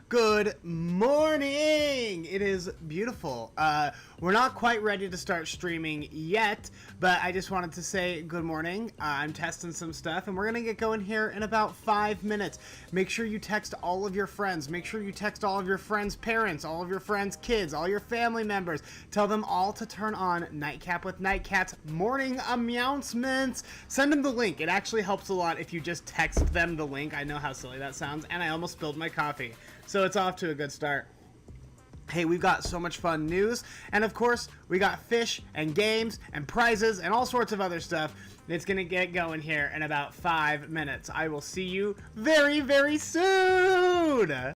Good morning! It is beautiful. We're not quite ready to start streaming yet, but I just wanted to say good morning. I'm testing some stuff, and we're gonna get going here in about 5 minutes. Make sure you text all of your friends. Make sure you text all of your friends' parents, all of your friends' kids, all your family members. Tell them all to turn on Nightcat with Nightcat's morning aMEOWncements. Send them the link. It actually helps a lot if you just text them the link. I know how silly that sounds, and I almost spilled my coffee. So it's off to a good start. Hey, we've got so much fun news, and of course, we got fish and games and prizes and all sorts of other stuff. It's gonna get going here in about 5 minutes. I will see you very, very soon!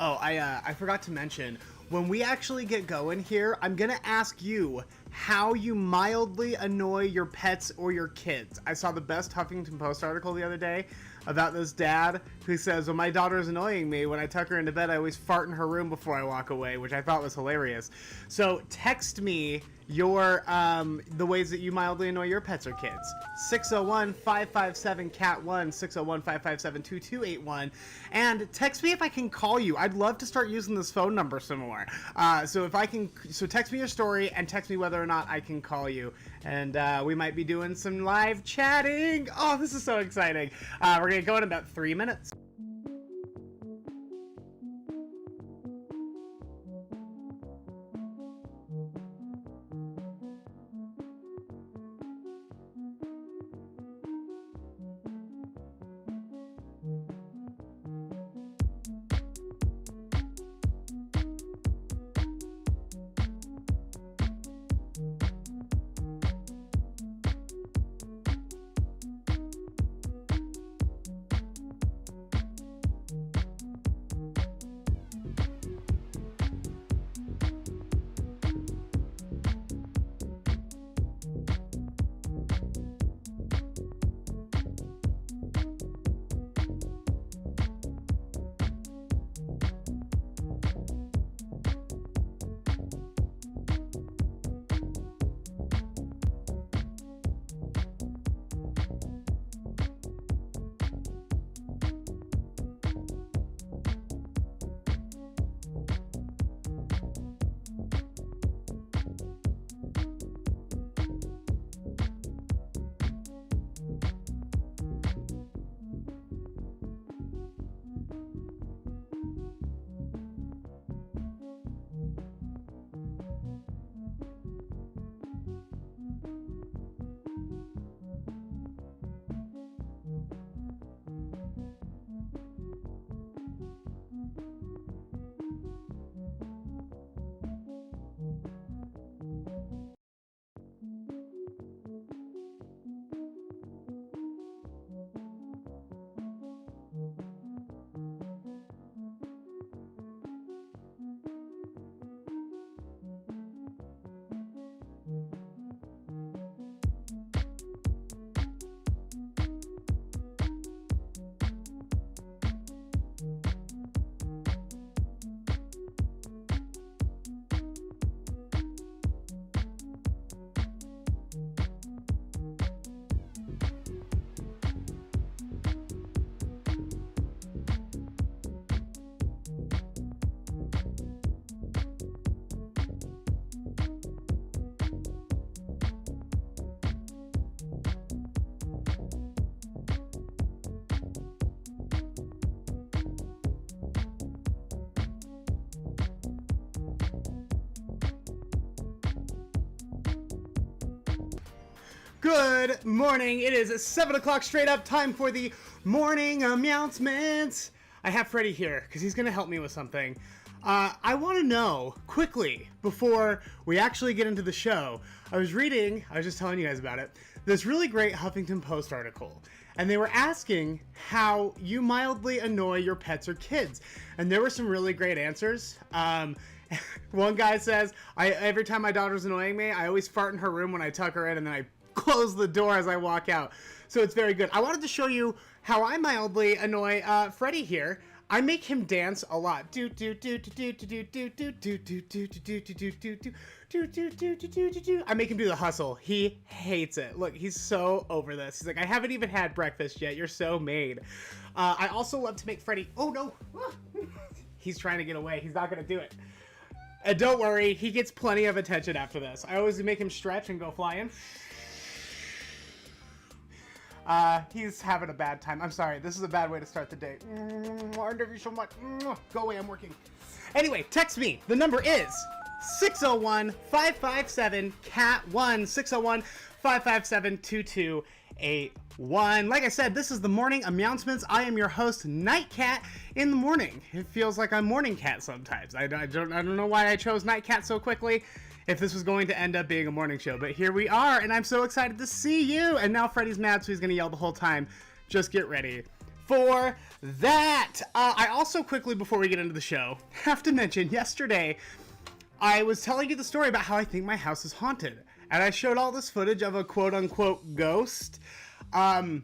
Oh, I forgot to mention, when we actually get going here, I'm gonna ask you how you mildly annoy your pets or your kids. I saw the best Huffington Post article the other day about this dad who says, well, my daughter's annoying me. When I tuck her into bed, I always fart in her room before I walk away, which I thought was hilarious. So text me your the ways that you mildly annoy your pets or kids. 601-557-CAT1, 601-557-2281, and text me if I can call you. I'd love to start using this phone number some more. So text me your story and text me whether or not I can call you, and we might be doing some live chatting. Oh, this is so exciting. We're gonna go in about 3 minutes. Good morning. It is 7 o'clock straight up, time for the morning announcements. I have Freddy here because he's going to help me with something. I want to know quickly before we actually get into the show. I was just telling you guys about it, this really great Huffington Post article. And they were asking how you mildly annoy your pets or kids. And there were some really great answers. One guy says, every time my daughter's annoying me, I always fart in her room when I tuck her in and then I close the door as I walk out. So it's very good. I wanted to show you how I mildly annoy Freddy here. I make him dance a lot. I make him do the hustle. He hates it. Look, he's so over this. He's like, I haven't even had breakfast yet. You're so made. I also love to make Freddy... Oh, no. He's trying to get away. He's not going to do it. And don't worry, he gets plenty of attention after this. I always make him stretch and go flying. He's having a bad time. I'm sorry. This is a bad way to start the day. I love you so much. Go away. I'm working. Anyway, text me. The number is 601-557-CAT1. 601-557-2281. Like I said, this is the morning announcements. I am your host, Nightcat, in the morning. It feels like I'm morning cat sometimes. I don't know why I chose Nightcat so quickly, if this was going to end up being a morning show, but here we are, and I'm so excited to see you. And now Freddy's mad, so he's gonna yell the whole time. Just get ready for that. I also quickly, before we get into the show, have to mention yesterday I was telling you the story about how I think my house is haunted, and I showed all this footage of a quote-unquote ghost. I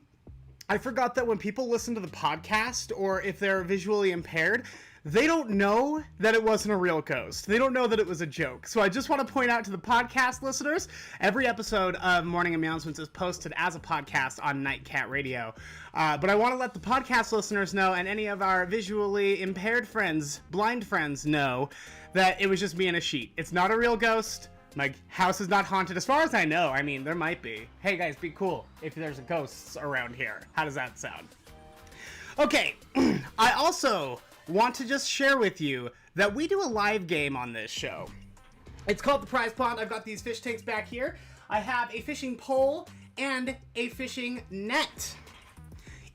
forgot that when people listen to the podcast, or if they're visually impaired, they don't know that it wasn't a real ghost. They don't know that it was a joke. So I just want to point out to the podcast listeners, every episode of Morning Announcements is posted as a podcast on Nightcat Radio. But I want to let the podcast listeners know, and any of our visually impaired friends, blind friends, know that it was just me and a sheet. It's not a real ghost. My house is not haunted, as far as I know. I mean, there might be. Hey guys, be cool if there's ghosts around here. How does that sound? Okay, I also want to just share with you that we do a live game on this show. It's called the Prize Pond. I've got these fish tanks back here. I have a fishing pole and a fishing net.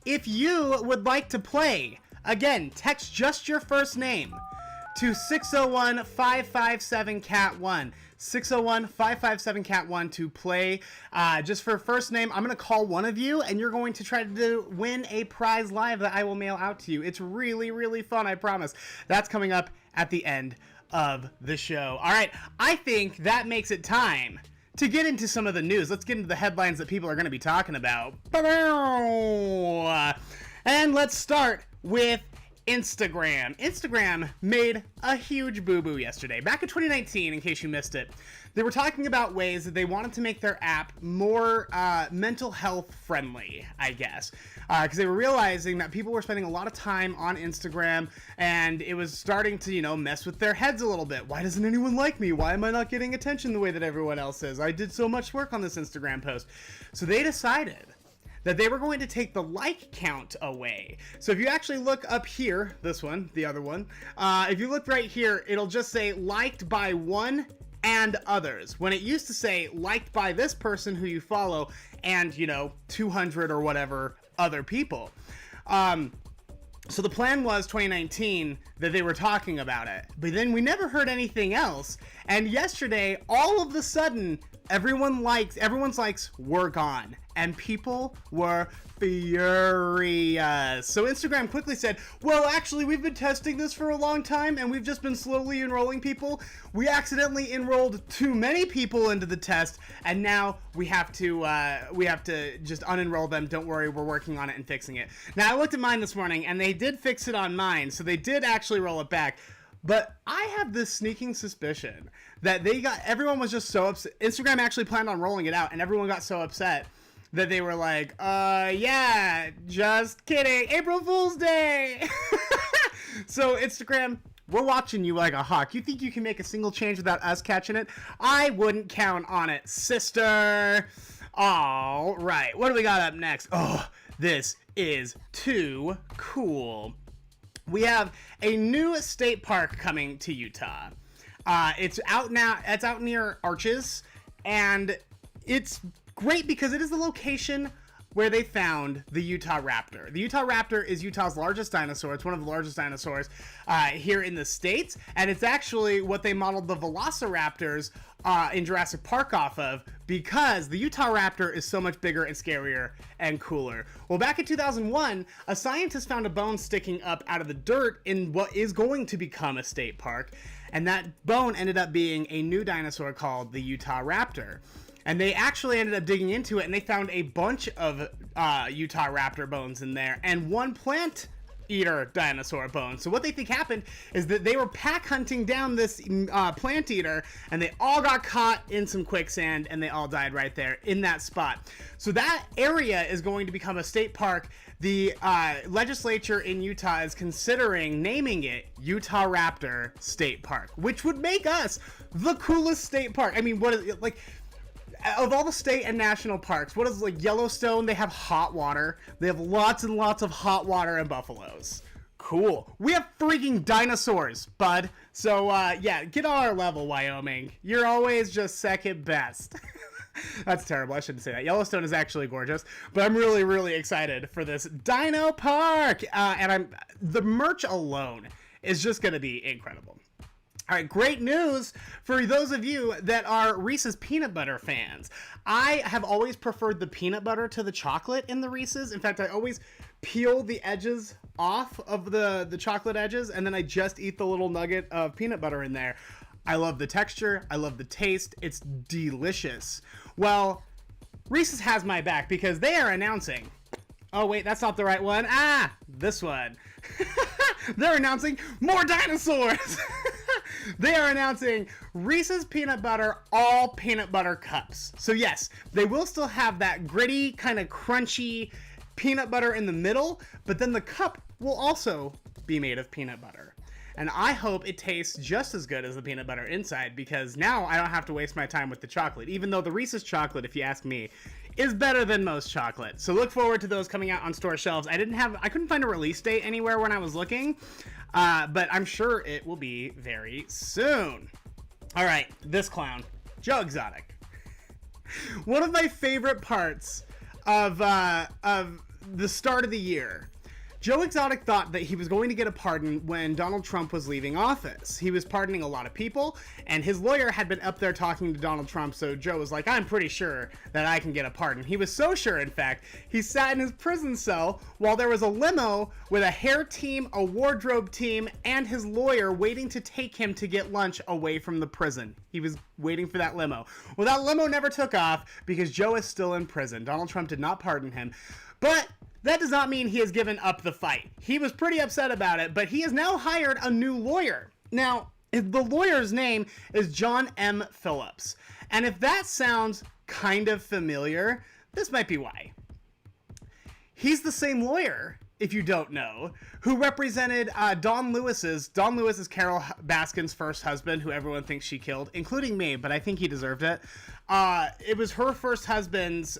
If you would like to play, again, text just your first name to 601-557-CAT1. 601-557-CAT1 to play. Just for first name, I'm going to call one of you, and you're going to try to win a prize live that I will mail out to you. It's really, really fun, I promise. That's coming up at the end of the show. All right, I think that makes it time to get into some of the news. Let's get into the headlines that people are going to be talking about. And let's start with Instagram. Instagram made a huge boo-boo yesterday. Back in 2019, in case you missed it, they were talking about ways that they wanted to make their app more mental health friendly, I guess. Because they were realizing that people were spending a lot of time on Instagram, and it was starting to, mess with their heads a little bit. Why doesn't anyone like me? Why am I not getting attention the way that everyone else is? I did so much work on this Instagram post. So they decided that they were going to take the like count away. So if you actually look up here, this one, the other one, if you look right here, it'll just say liked by one and others. When it used to say liked by this person who you follow and, 200 or whatever other people. So the plan was 2019 that they were talking about it, but then we never heard anything else. And yesterday, all of a sudden, everyone's likes were gone, and people were furious. So Instagram quickly said, well, actually, we've been testing this for a long time, and we've just been slowly enrolling people. We accidentally enrolled too many people into the test, and now we have to just unenroll them. Don't worry, we're working on it and fixing it. Now, I looked at mine this morning, and they did fix it on mine, so they did actually roll it back. But I have this sneaking suspicion that everyone was just so upset. Instagram actually planned on rolling it out, and everyone got so upset that they were like, yeah, just kidding. April Fool's Day. So Instagram, we're watching you like a hawk. You think you can make a single change without us catching it? I wouldn't count on it, sister. All right, what do we got up next? Oh, this is too cool. We have a new state park coming to Utah. It's out now. It's out near Arches, and it's great because it is the location where they found the Utah raptor. The Utah raptor is Utah's largest dinosaur. It's one of the largest dinosaurs here in the States, and it's actually what they modeled the velociraptors in Jurassic Park off of, because the Utah raptor is so much bigger and scarier and cooler. Well, back in 2001, a scientist found a bone sticking up out of the dirt in what is going to become a state park, and that bone ended up being a new dinosaur called the Utah raptor. And they actually ended up digging into it, and they found a bunch of Utah raptor bones in there, and one plant eater dinosaur bone. So what they think happened is that they were pack hunting down this plant eater, and they all got caught in some quicksand, and they all died right there in that spot. So that area is going to become a state park. The legislature in Utah is considering naming it Utah Raptor State Park, which would make us the coolest state park. I mean, what is it like? Of all the state and national parks, what is like Yellowstone? They have hot water. They have lots and lots of hot water and buffaloes. Cool. We have freaking dinosaurs, bud. So, yeah, get on our level, Wyoming. You're always just second best. That's terrible. I shouldn't say that. Yellowstone is actually gorgeous, but I'm really, really excited for this Dino Park. And the merch alone is just going to be incredible. All right, great news for those of you that are Reese's peanut butter fans. I have always preferred the peanut butter to the chocolate in the Reese's. In fact, I always peel the edges off of the chocolate edges, and then I just eat the little nugget of peanut butter in there. I love the texture. I love the taste. It's delicious. Well, Reese's has my back because they are announcing... Oh, wait, that's not the right one. This one. They're announcing more dinosaurs. They are announcing Reese's Peanut Butter All Peanut Butter Cups. So yes, they will still have that gritty, kind of crunchy peanut butter in the middle, but then the cup will also be made of peanut butter. And I hope it tastes just as good as the peanut butter inside, because now I don't have to waste my time with the chocolate, even though the Reese's chocolate, if you ask me, is better than most chocolate. So look forward to those coming out on store shelves. I couldn't find a release date anywhere when I was looking, but I'm sure it will be very soon. All right, this clown, Joe Exotic. One of my favorite parts of the start of the year. Joe Exotic thought that he was going to get a pardon when Donald Trump was leaving office. He was pardoning a lot of people, and his lawyer had been up there talking to Donald Trump, so Joe was like, I'm pretty sure that I can get a pardon. He was so sure, in fact, he sat in his prison cell while there was a limo with a hair team, a wardrobe team, and his lawyer waiting to take him to get lunch away from the prison. He was waiting for that limo. Well, that limo never took off because Joe is still in prison. Donald Trump did not pardon him, but that does not mean he has given up the fight. He was pretty upset about it, but he has now hired a new lawyer. Now, the lawyer's name is John M. Phillips. And if that sounds kind of familiar, this might be why. He's the same lawyer, if you don't know, who represented Dawn Lewis is Carol Baskin's first husband, who everyone thinks she killed, including me, but I think he deserved it. It was her first husband's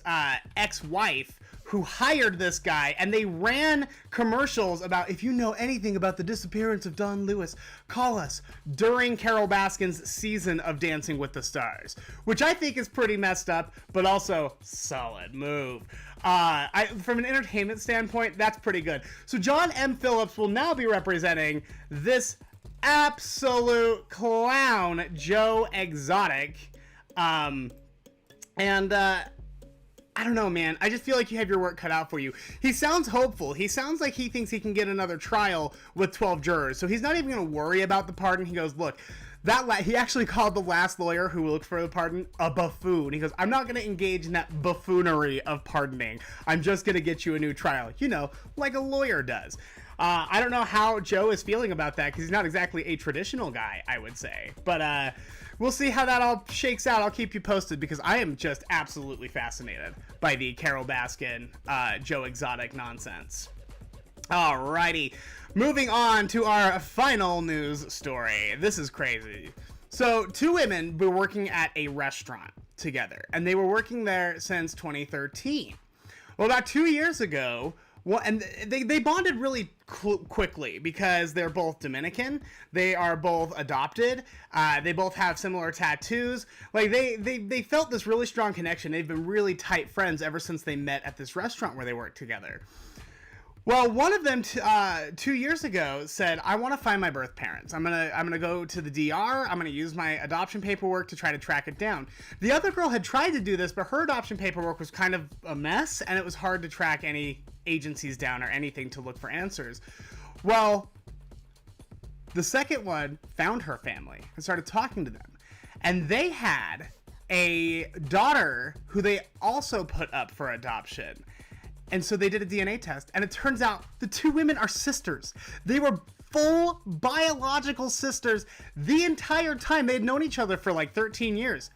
ex-wife who hired this guy, and they ran commercials about, if you know anything about the disappearance of Dawn Lewis, call us, during Carol Baskin's season of Dancing with the Stars, which I think is pretty messed up, but also solid move. From an entertainment standpoint, that's pretty good. So John M. Phillips will now be representing this absolute clown, Joe Exotic. I don't know, man. I just feel like you have your work cut out for you. He sounds hopeful. He sounds like he thinks he can get another trial with 12 jurors. So he's not even going to worry about the pardon. He goes, look, he actually called the last lawyer who looked for the pardon a buffoon. He goes, I'm not going to engage in that buffoonery of pardoning. I'm just going to get you a new trial. You know, like a lawyer does. I don't know how Joe is feeling about that, because he's not exactly a traditional guy, I would say. But we'll see how that all shakes out. I'll keep you posted, because I am just absolutely fascinated by the Carol Baskin, Joe Exotic nonsense. Alrighty, moving on to our final news story. This is crazy. So, two women were working at a restaurant together, and they were working there since 2013. Well, about 2 years ago, Well, and they bonded really quickly because they're both Dominican. They are both adopted. They both have similar tattoos. Like they felt this really strong connection. They've been really tight friends ever since they met at this restaurant where they worked together. Well, one of them 2 years ago said, "I want to find my birth parents. I'm gonna go to the DR. I'm gonna use my adoption paperwork to try to track it down." The other girl had tried to do this, but her adoption paperwork was kind of a mess, and it was hard to track any agencies down or anything to look for answers. Well, the second one found her family and started talking to them, and they had a daughter who they also put up for adoption. And so they did a DNA test, and it turns out the two women are sisters. They were full biological sisters the entire time. They had known each other for like 13 years.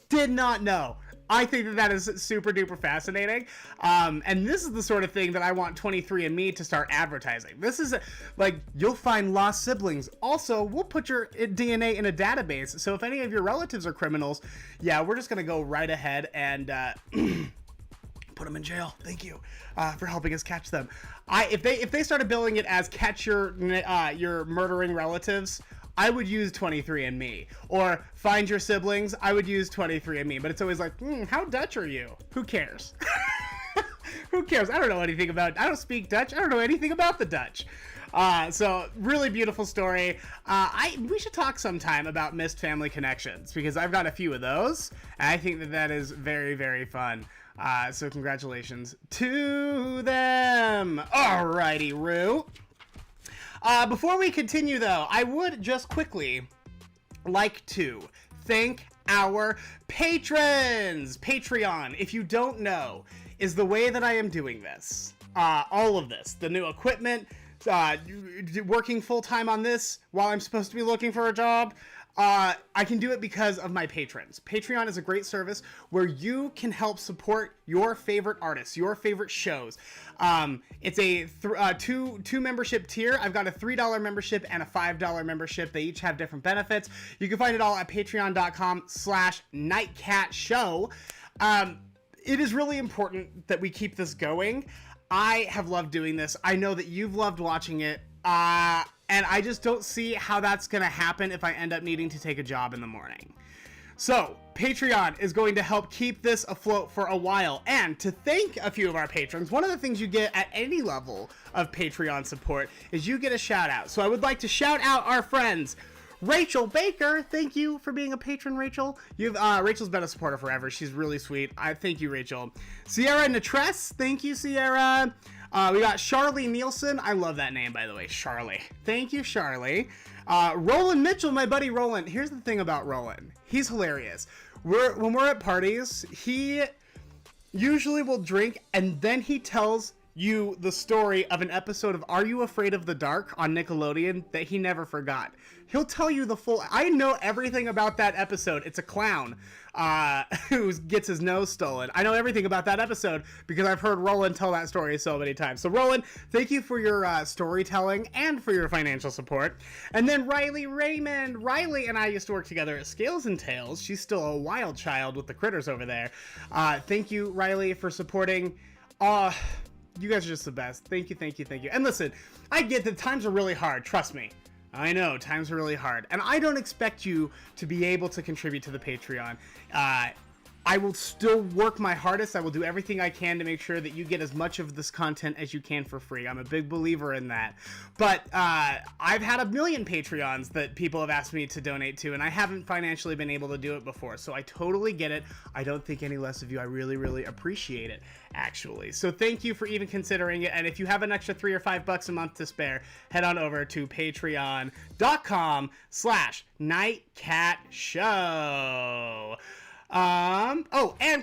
Did not know. I think that that is super duper fascinating. And this is the sort of thing that I want 23andMe to start advertising. This is like, you'll find lost siblings. Also, we'll put your DNA in a database. So if any of your relatives are criminals, yeah, we're just going to go right ahead and put them in jail. Thank you for helping us catch them. If they started billing it as catch your murdering relatives, I would use 23andMe. Or find your siblings, I would use 23andMe. But it's always like, how Dutch are you? Who cares? Who cares? I don't know anything about. I don't speak Dutch. I don't know anything about the Dutch. So really beautiful story. We should talk sometime about missed family connections because I've got a few of those, and I think that that is very, very fun. So congratulations to them. Alrighty, Roo. Before we continue, though, I would just quickly like to thank our patrons. Patreon, if you don't know, is the way that I am doing this. All of this, the new equipment, working full-time on this while I'm supposed to be looking for a job. I can do it because of my patrons. Patreon is a great service where you can help support your favorite artists, your favorite shows. It's a two membership tier. I've got a $3 membership and a $5 membership. They each have different benefits. You can find it all at patreon.com/nightcatshow. It is really important that we keep this going. I have loved doing this. I know that you've loved watching it. And I just don't see how that's going to happen if I end up needing to take a job in the morning. So, Patreon is going to help keep this afloat for a while. And to thank a few of our patrons, one of the things you get at any level of Patreon support is you get a shout out. So I would like to shout out our friends. Rachel Baker, thank you for being a patron, Rachel. Rachel's been a supporter forever. She's really sweet. I thank you, Rachel. Sierra Natress, thank you, Sierra. We got Charlie Nielsen. I love that name, by the way, Charlie. Thank you, Charlie. Roland Mitchell, my buddy Roland. Here's the thing about Roland. He's hilarious. When we're at parties, he usually will drink, and then he tells you the story of an episode of Are You Afraid of the Dark on Nickelodeon that he never forgot. He'll tell you the full... I know everything about that episode. It's a clown who gets his nose stolen. I know everything about that episode because I've heard Roland tell that story so many times. So Roland, thank you for your storytelling and for your financial support. And then Riley Raymond. Riley and I used to work together at Scales and Tails. She's still a wild child with the critters over there. Thank you, Riley, for supporting... You guys are just the best. Thank you, thank you, thank you. And listen, I get that times are really hard. Trust me. I know, times are really hard. And I don't expect you to be able to contribute to the Patreon. I will still work my hardest. I will do everything I can to make sure that you get as much of this content as you can for free. I'm a big believer in that. But I've had a million Patreons that people have asked me to donate to, and I haven't financially been able to do it before. So I totally get it. I don't think any less of you. I really, really appreciate it, actually. So thank you for even considering it. And if you have an extra $3 or $5 a month to spare, head on over to patreon.com/nightcatshow. And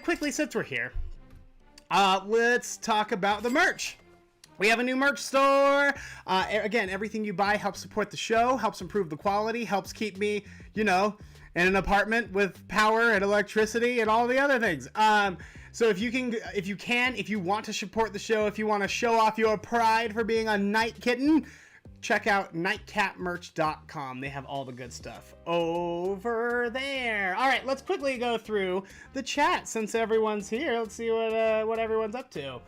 quickly, since we're here, let's talk about the merch. We have a new merch store. Again, everything you buy helps support the show, helps improve the quality, helps keep me, in an apartment with power and electricity and all the other things. So if you want to support the show, if you want to show off your pride for being a night kitten, check out nightcatmerch.com. They have all the good stuff over there. All right, let's quickly go through the chat since everyone's here. Let's see what everyone's up to.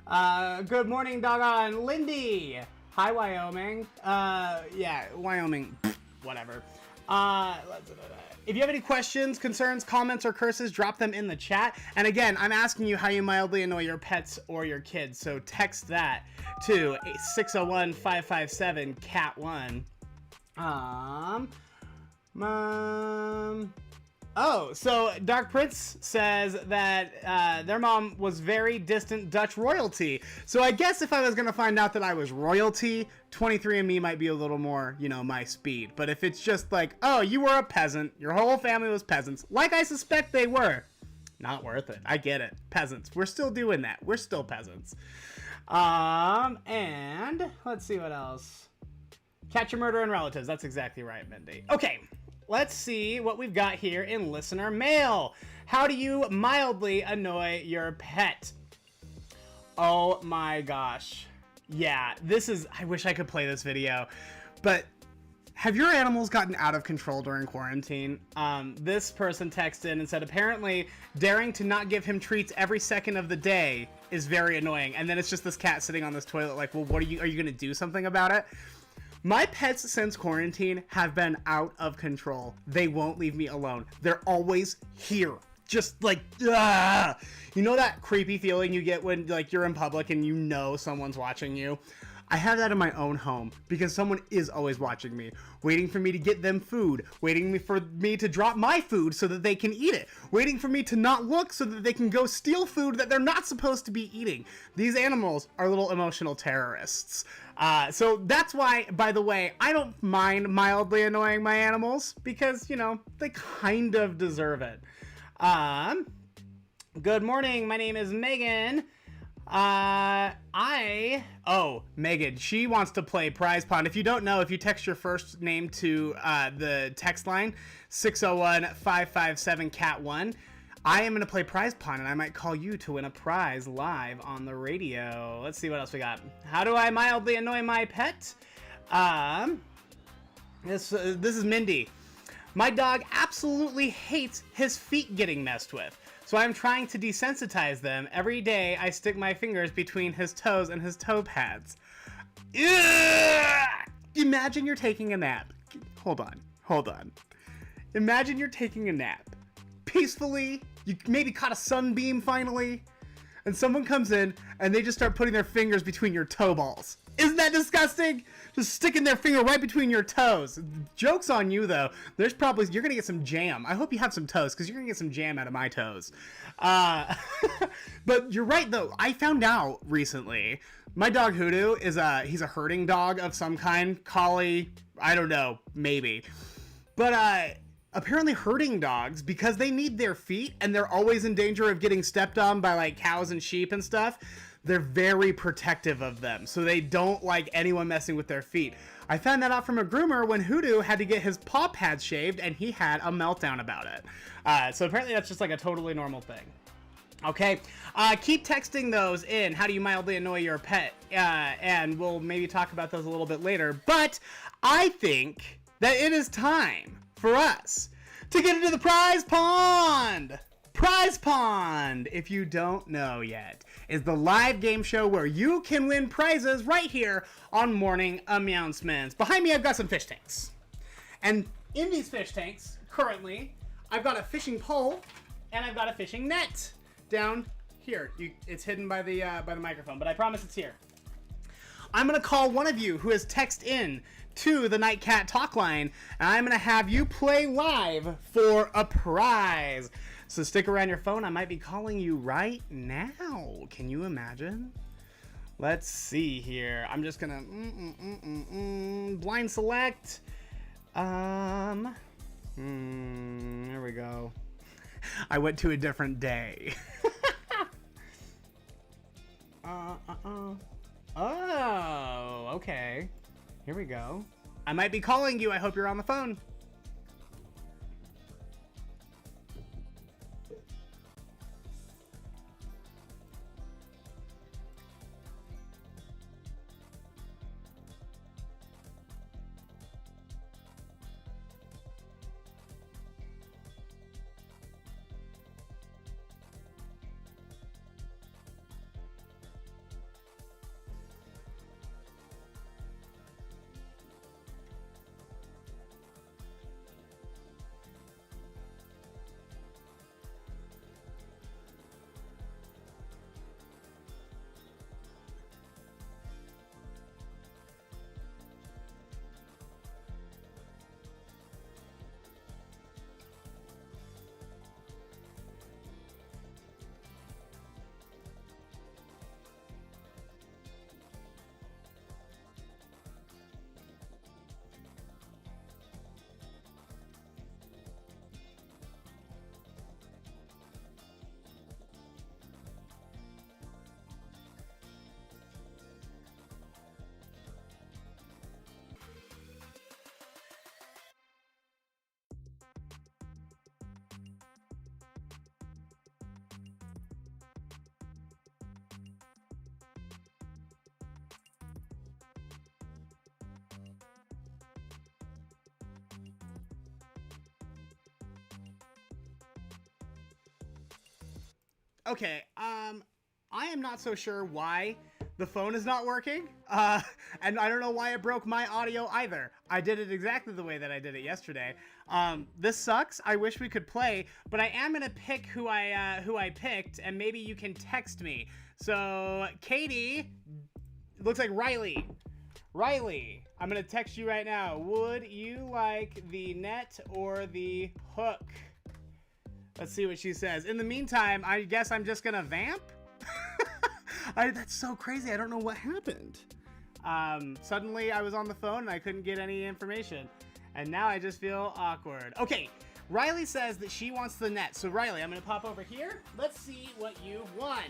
Good morning, doggone Lindy. Hi, Wyoming. Yeah, Wyoming. Whatever. If you have any questions, concerns, comments, or curses, drop them in the chat. And again, I'm asking you how you mildly annoy your pets or your kids. So text that to 601-557-CAT1. Oh, so Dark Prince says that their mom was very distant Dutch royalty. So I guess if I was going to find out that I was royalty, 23andMe might be a little more, you know, my speed. But if it's just like, oh, you were a peasant, your whole family was peasants, like I suspect they were, not worth it. I get it. Peasants. We're still doing that. We're still peasants. And let's see what else. Catch your murder and relatives. That's exactly right, Mindy. Okay. Let's see what we've got here in listener mail. How do you mildly annoy your pet? Oh my gosh. Yeah, this is, I wish I could play this video, but have your animals gotten out of control during quarantine? This person texted in and said, apparently daring to not give him treats every second of the day is very annoying. And then it's just this cat sitting on this toilet like, well, are you going to do something about it? My pets since quarantine have been out of control. They won't leave me alone. They're always here. Just like, ah! You know that creepy feeling you get when like you're in public and you know someone's watching you? I have that in my own home because someone is always watching me, waiting for me to get them food, waiting for me to drop my food so that they can eat it, waiting for me to not look so that they can go steal food that they're not supposed to be eating. These animals are little emotional terrorists. So that's why, by the way, I don't mind mildly annoying my animals because, you know, they kind of deserve it. Good morning. My name is Megan. Megan, she wants to play Prize Pond. If you don't know, if you text your first name to the text line, 601-557-CAT1, I am going to play Prize Pond, and I might call you to win a prize live on the radio. Let's see what else we got. How do I mildly annoy my pet? This is Mindy. My dog absolutely hates his feet getting messed with. So I'm trying to desensitize them. Every day I stick my fingers between his toes and his toe pads. Ugh! Imagine you're taking a nap. Hold on. Imagine you're taking a nap. Peacefully, you maybe caught a sunbeam finally, and someone comes in and they just start putting their fingers between your toe balls. Isn't that disgusting? Just sticking their finger right between your toes. Joke's on you, though. You're gonna get some jam. I hope you have some toes, because you're gonna get some jam out of my toes. But you're right, though. I found out recently, my dog Hoodoo he's a herding dog of some kind. Collie, I don't know, maybe. But, apparently herding dogs, because they need their feet, and they're always in danger of getting stepped on by, like, cows and sheep and stuff, they're very protective of them, so they don't like anyone messing with their feet. I found that out from a groomer when Hoodoo had to get his paw pads shaved, and he had a meltdown about it. So apparently that's just like a totally normal thing. Okay, keep texting those in. How do you mildly annoy your pet? And we'll maybe talk about those a little bit later. But I think that it is time for us to get into the prize pond. Prize Pond, if you don't know yet, is the live game show where you can win prizes right here on Morning aMEOWncements. Behind me, I've got some fish tanks. And in these fish tanks, currently, I've got a fishing pole and I've got a fishing net down here. It's hidden by the microphone, but I promise it's here. I'm going to call one of you who has texted in to the Nightcat talk line, and I'm going to have you play live for a prize. So stick around your phone. I might be calling you right now. Can you imagine? Let's see here. I'm just gonna blind select. There we go. I went to a different day. Oh, okay. Here we go. I might be calling you. I hope you're on the phone. Okay, I am not so sure why the phone is not working, and I don't know why it broke my audio either. I did it exactly the way that I did it yesterday. This sucks. I wish we could play, but I am gonna pick who I picked, and maybe you can text me. So, Katie, looks like Riley. Riley, I'm gonna text you right now. Would you like the net or the hook? Let's see what she says. In the meantime, I guess I'm just gonna vamp. That's so crazy. I don't know what happened. Suddenly I was on the phone and I couldn't get any information. And now I just feel awkward. Okay, Riley says that she wants the net. So Riley, I'm gonna pop over here. Let's see what you've won.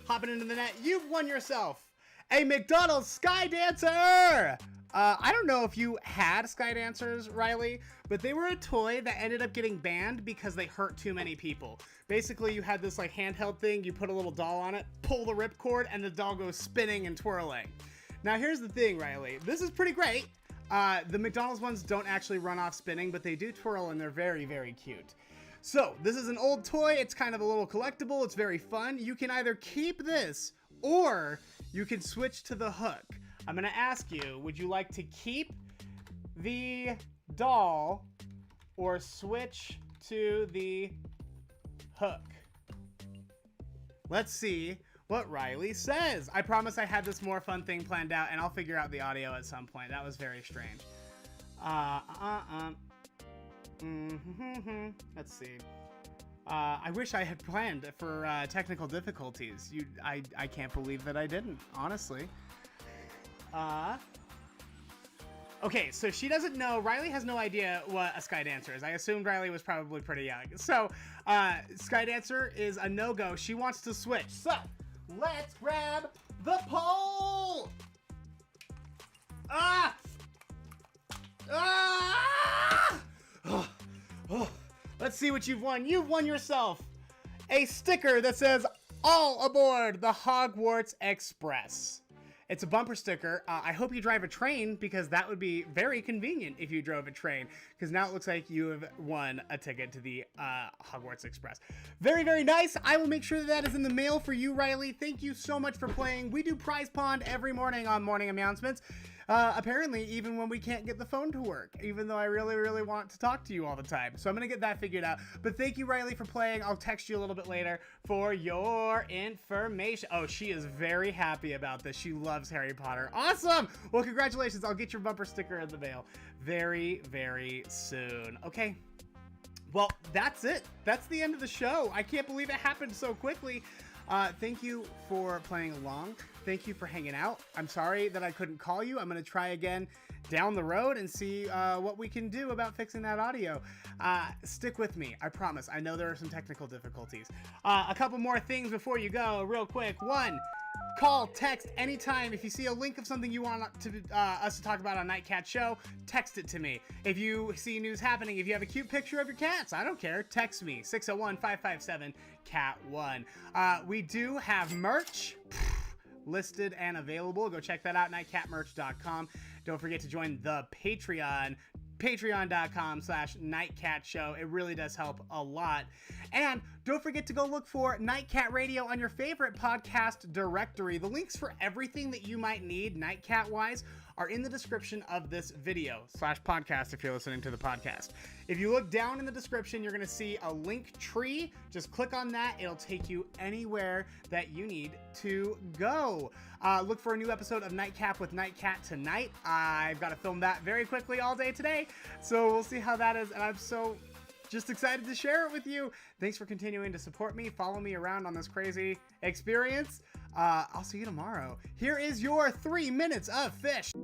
Hopping into the net, you've won yourself a McDonald's Sky Dancer! I don't know if you had Sky Dancers, Riley, but they were a toy that ended up getting banned because they hurt too many people. Basically, you had this like handheld thing, you put a little doll on it, pull the ripcord, and the doll goes spinning and twirling. Now here's the thing, Riley, this is pretty great. The McDonald's ones don't actually run off spinning, but they do twirl and they're very, very cute. So, this is an old toy, it's kind of a little collectible, it's very fun. You can either keep this, or you can switch to the hook. I'm gonna ask you, would you like to keep the doll or switch to the hook? Let's see what Riley says. I promise I had this more fun thing planned out, and I'll figure out the audio at some point. That was very strange. Let's see. I wish I had planned for technical difficulties. I can't believe that I didn't, honestly. Okay, so she doesn't know. Riley has no idea what a Sky Dancer is. I assumed Riley was probably pretty young. So, Sky Dancer is a no-go. She wants to switch. So, let's grab the pole! Ah! Ah! Let's see what you've won. You've won yourself a sticker that says, "All aboard the Hogwarts Express." It's a bumper sticker. I hope you drive a train, because that would be very convenient if you drove a train, because now it looks like you have won a ticket to the Hogwarts Express. Very, very nice. I will make sure that is in the mail for you, Riley. Thank you so much for playing. We do Prize Pond every morning on Morning aMEOWncements. Apparently, even when we can't get the phone to work, even though I really, really want to talk to you all the time. So I'm going to get that figured out. But thank you, Riley, for playing. I'll text you a little bit later for your information. Oh, she is very happy about this. She loves Harry Potter. Awesome! Well, congratulations. I'll get your bumper sticker in the mail very, very soon. Okay. Well, that's it. That's the end of the show. I can't believe it happened so quickly. Thank you for playing along. Thank you for hanging out. I'm sorry that I couldn't call you. I'm going to try again down the road and see what we can do about fixing that audio. Stick with me. I promise. I know there are some technical difficulties. A couple more things before you go real quick. One, call, text anytime. If you see a link of something you want us to talk about on Nightcat Show, text it to me. If you see news happening, if you have a cute picture of your cats, I don't care, text me, 601-557-CAT1. We do have merch listed and available. Go check that out, nightcatmerch.com. Don't forget to join the Patreon, patreon.com/nightcatshow. It really does help a lot. And don't forget to go look for Nightcat Radio on your favorite podcast directory. The links for everything that you might need Nightcat-wise are in the description of this video /podcast if you're listening to the podcast. If you look down in the description, you're going to see a link tree. Just click on that. It'll take you anywhere that you need to go. Look for a new episode of Nightcap with Nightcat tonight. I've got to film that very quickly all day today, so we'll see how that is, and I'm so just excited to share it with you. Thanks for continuing to support me, follow me around on this crazy experience. I'll see you tomorrow. Here is your 3 minutes of fish.